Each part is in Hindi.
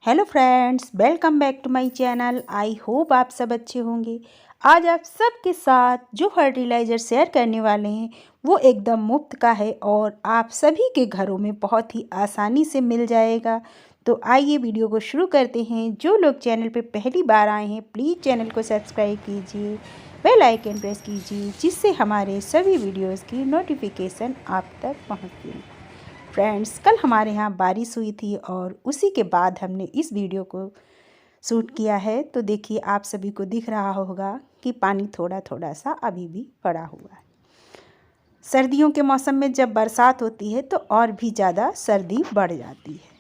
Hello friends, welcome back to my channel. I hope आप सब अच्छे होंगे। आज आप सबके साथ जो फर्टिलाइज़र शेयर करने वाले हैं वो एकदम मुफ्त का है और आप सभी के घरों में बहुत ही आसानी से मिल जाएगा। तो आइए वीडियो को शुरू करते हैं। जो लोग चैनल पे पहली बार आए हैं प्लीज़ चैनल को सब्सक्राइब कीजिए, बेल आइकन प्रेस कीजिए, जिससे हमारे सभी वीडियोज़ की नोटिफिकेशन आप तक पहुँचती है। फ्रेंड्स, कल हमारे यहाँ बारिश हुई थी और उसी के बाद हमने इस वीडियो को शूट किया है। तो देखिए, आप सभी को दिख रहा होगा कि पानी थोड़ा थोड़ा सा अभी भी पड़ा हुआ है। सर्दियों के मौसम में जब बरसात होती है तो और भी ज़्यादा सर्दी बढ़ जाती है।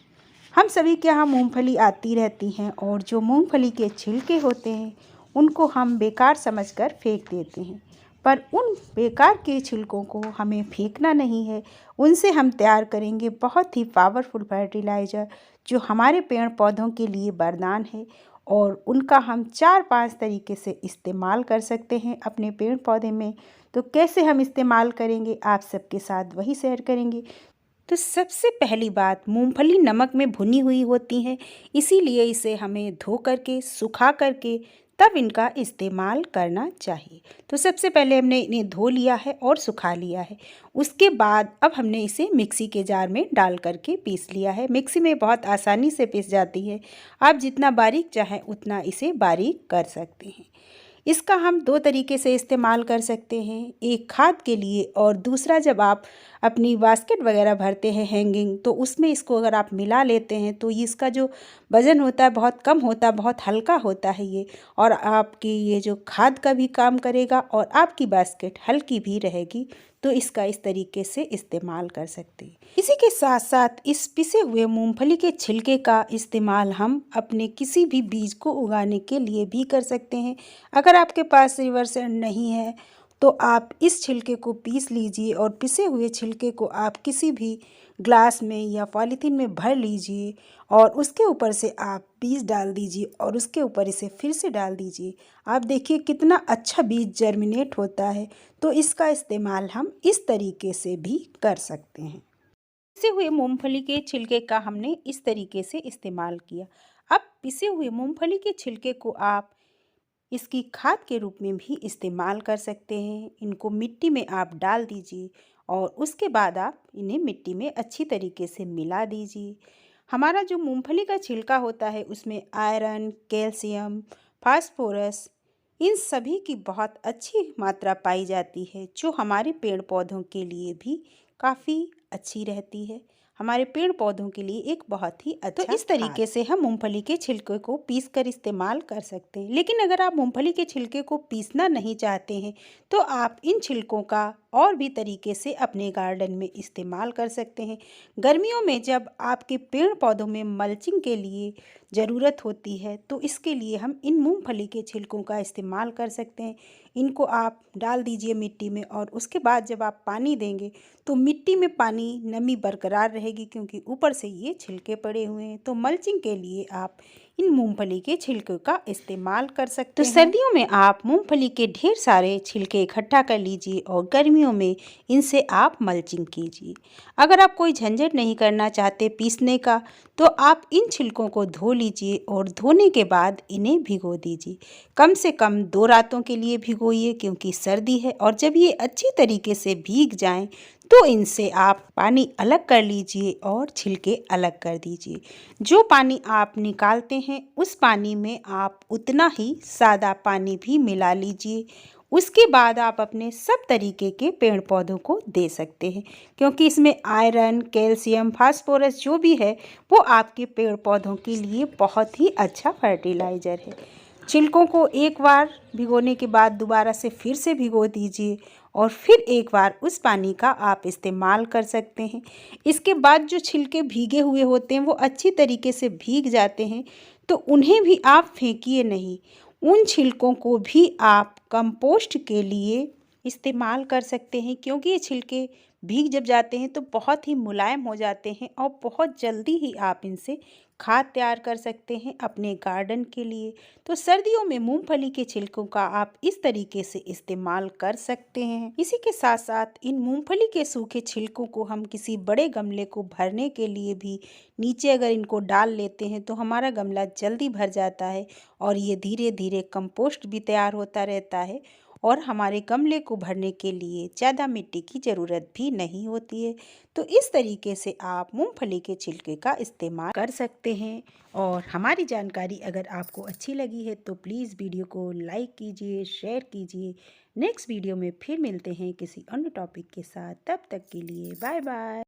हम सभी के यहाँ मूंगफली आती रहती हैं और जो मूंगफली के छिलके होते हैं उनको हम बेकार समझकर फेंक देते हैं, पर उन बेकार के छिलकों को हमें फेंकना नहीं है। उनसे हम तैयार करेंगे बहुत ही पावरफुल फर्टिलाइज़र जो हमारे पेड़ पौधों के लिए वरदान है और उनका हम 4-5 तरीके से इस्तेमाल कर सकते हैं अपने पेड़ पौधे में। तो कैसे हम इस्तेमाल करेंगे आप सबके साथ वही शेयर करेंगे। तो सबसे पहली बात, मूंगफली नमक में भुनी हुई होती हैं, इसीलिए इसे हमें धो करके सुखा करके तब इनका इस्तेमाल करना चाहिए। तो सबसे पहले हमने इन्हें धो लिया है और सुखा लिया है। उसके बाद अब हमने इसे मिक्सी के जार में डाल करके पीस लिया है। मिक्सी में बहुत आसानी से पिस जाती है। आप जितना बारीक चाहें उतना इसे बारीक कर सकते हैं। इसका हम 2 तरीके से इस्तेमाल कर सकते हैं, एक खाद के लिए और दूसरा जब आप अपनी बास्केट वगैरह भरते हैं हैंगिंग, तो उसमें इसको अगर आप मिला लेते हैं तो इसका जो वज़न होता है बहुत कम होता है, बहुत हल्का होता है ये, और आपकी ये जो खाद का भी काम करेगा और आपकी बास्केट हल्की भी रहेगी। तो इसका इस तरीके से इस्तेमाल कर सकते हैं। इसी के साथ साथ इस पिसे हुए मूंगफली के छिलके का इस्तेमाल हम अपने किसी भी बीज को उगाने के लिए भी कर सकते हैं। अगर आपके पास रिवर सैंड नहीं है तो आप इस छिलके को पीस लीजिए और पिसे हुए छिलके को आप किसी भी ग्लास में या पॉलीथीन में भर लीजिए और उसके ऊपर से आप बीज डाल दीजिए और उसके ऊपर इसे फिर से डाल दीजिए। आप देखिए कितना अच्छा बीज जर्मिनेट होता है। तो इसका इस्तेमाल हम इस तरीके से भी कर सकते हैं। पिसे हुए मूंगफली के छिलके का हमने इस तरीके से इस्तेमाल किया। अब पिसे हुए मूंगफली के छिलके को आप इसकी खाद के रूप में भी इस्तेमाल कर सकते हैं। इनको मिट्टी में आप डाल दीजिए और उसके बाद आप इन्हें मिट्टी में अच्छी तरीके से मिला दीजिए। हमारा जो मूंगफली का छिलका होता है उसमें आयरन, कैल्शियम, फास्फोरस, इन सभी की बहुत अच्छी मात्रा पाई जाती है, जो हमारे पेड़ पौधों के लिए भी काफ़ी अच्छी रहती है। हमारे पेड़ पौधों के लिए एक बहुत ही अच्छा तो इस तरीके से हम मूंगफली के छिलके को पीस कर इस्तेमाल कर सकते हैं। लेकिन अगर आप मूंगफली के छिलके को पीसना नहीं चाहते हैं तो आप इन छिलकों का और भी तरीके से अपने गार्डन में इस्तेमाल कर सकते हैं। गर्मियों में जब आपके पेड़ पौधों में मल्चिंग के लिए ज़रूरत होती है तो इसके लिए हम इन मूंगफली के छिलकों का इस्तेमाल कर सकते हैं। इनको आप डाल दीजिए मिट्टी में और उसके बाद जब आप पानी देंगे तो मिट्टी में पानी नमी बरकरार रहेगी, क्योंकि ऊपर से ये छिलके पड़े हुए हैं। तो मल्चिंग के लिए आप इन मूंगफली के छिलके का इस्तेमाल कर सकते हैं। तो सर्दियों में आप मूंगफली के ढेर सारे छिलके इकट्ठा कर लीजिए और गर्मियों में इनसे आप मल्चिंग कीजिए। अगर आप कोई झंझट नहीं करना चाहते पीसने का तो आप इन छिलकों को धो लीजिए और धोने के बाद इन्हें भिगो दीजिए। कम से कम 2 रातों के लिए भिगोइए, क्योंकि सर्दी है। और जब ये अच्छी तरीके से भीग जाएं तो इनसे आप पानी अलग कर लीजिए और छिलके अलग कर दीजिए। जो पानी आप निकालते हैं उस पानी में आप उतना ही सादा पानी भी मिला लीजिए। उसके बाद आप अपने सब तरीके के पेड़ पौधों को दे सकते हैं, क्योंकि इसमें आयरन, कैल्शियम, फास्फोरस जो भी है वो आपके पेड़ पौधों के लिए बहुत ही अच्छा फर्टिलाइज़र है। छिलकों को एक बार भिगोने के बाद दोबारा से फिर से भिगो दीजिए और फिर एक बार उस पानी का आप इस्तेमाल कर सकते हैं। इसके बाद जो छिलके भीगे हुए होते हैं वो अच्छी तरीके से भीग जाते हैं, तो उन्हें भी आप फेंकिए नहीं। उन छिलकों को भी आप कंपोस्ट के लिए इस्तेमाल कर सकते हैं, क्योंकि ये छिलके भीग जब जाते हैं तो बहुत ही मुलायम हो जाते हैं और बहुत जल्दी ही आप इनसे खाद तैयार कर सकते हैं अपने गार्डन के लिए। तो सर्दियों में मूंगफली के छिलकों का आप इस तरीके से इस्तेमाल कर सकते हैं। इसी के साथ साथ इन मूंगफली के सूखे छिलकों को हम किसी बड़े गमले को भरने के लिए भी नीचे अगर इनको डाल लेते हैं तो हमारा गमला जल्दी भर जाता है और ये धीरे धीरे कंपोस्ट भी तैयार होता रहता है और हमारे गमले को भरने के लिए ज़्यादा मिट्टी की ज़रूरत भी नहीं होती है। तो इस तरीके से आप मूंगफली के छिलके का इस्तेमाल कर सकते हैं। और हमारी जानकारी अगर आपको अच्छी लगी है तो प्लीज़ वीडियो को लाइक कीजिए, शेयर कीजिए। नेक्स्ट वीडियो में फिर मिलते हैं किसी अन्य टॉपिक के साथ। तब तक के लिए बाय बाय।